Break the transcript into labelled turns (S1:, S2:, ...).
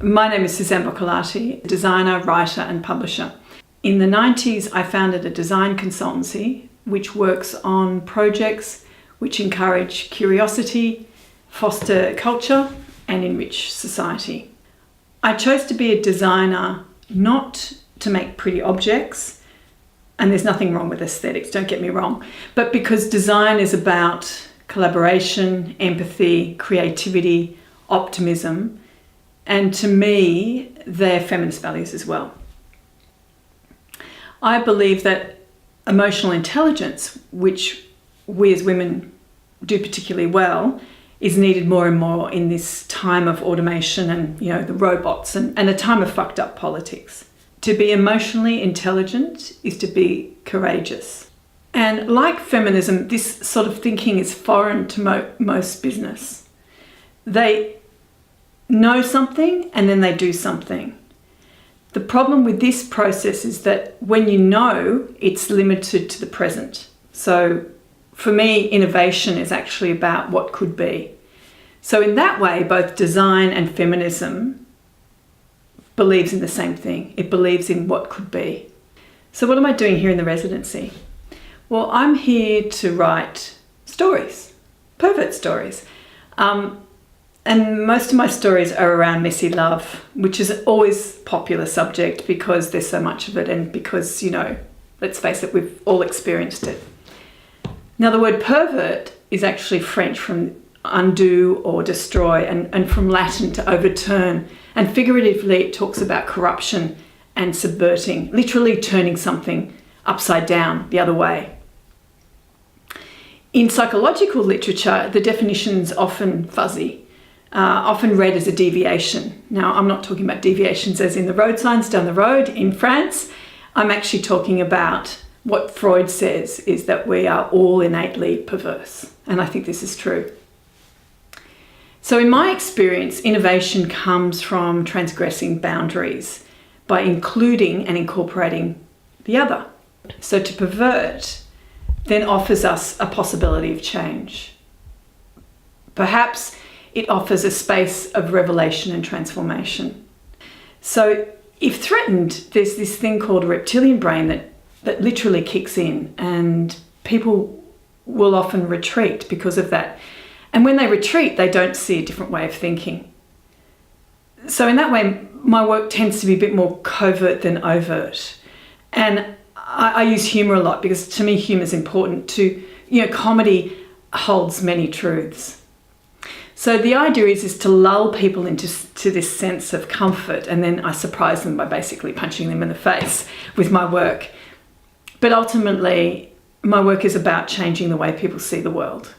S1: My name is Suzanne Boccalatte, designer, writer and publisher. In the 90s, I founded a design consultancy which works on projects which encourage curiosity, foster culture and enrich society. I chose to be a designer not to make pretty objects, and there's nothing wrong with aesthetics, don't get me wrong, but because design is about collaboration, empathy, creativity, optimism, and to me, they're feminist values as well. I believe that emotional intelligence, which we as women do particularly well, is needed more and more in this time of automation and, the robots and a time of fucked up politics. To be emotionally intelligent is to be courageous. And like feminism, this sort of thinking is foreign to most business. They know something and then they do something. The problem with this process is that when you know, it's limited to the present. So for me, innovation is actually about what could be. So in that way, both design and feminism believes in the same thing. It believes in what could be. So what am I doing here in the residency? Well, I'm here to write stories, pervert stories. And most of my stories are around messy love, which is always a popular subject because there's so much of it and because, let's face it, we've all experienced it. Now, the word pervert is actually French from undo or destroy and from Latin to overturn. And figuratively, it talks about corruption and subverting, literally turning something upside down the other way. In psychological literature, the definition's often fuzzy. Often read as a deviation. Now, I'm not talking about deviations as in the road signs down the road in France. I'm actually talking about what Freud says is that we are all innately perverse. And I think this is true. So in my experience, innovation comes from transgressing boundaries by including and incorporating the other. So to pervert then offers us a possibility of change. Perhaps it offers a space of revelation and transformation. So if threatened, there's this thing called a reptilian brain that literally kicks in, and people will often retreat because of that. And when they retreat, they don't see a different way of thinking. So in that way, my work tends to be a bit more covert than overt. And I use humour a lot because to me, humour is important comedy holds many truths. So the idea is to lull people into this sense of comfort, and then I surprise them by basically punching them in the face with my work. But ultimately, my work is about changing the way people see the world.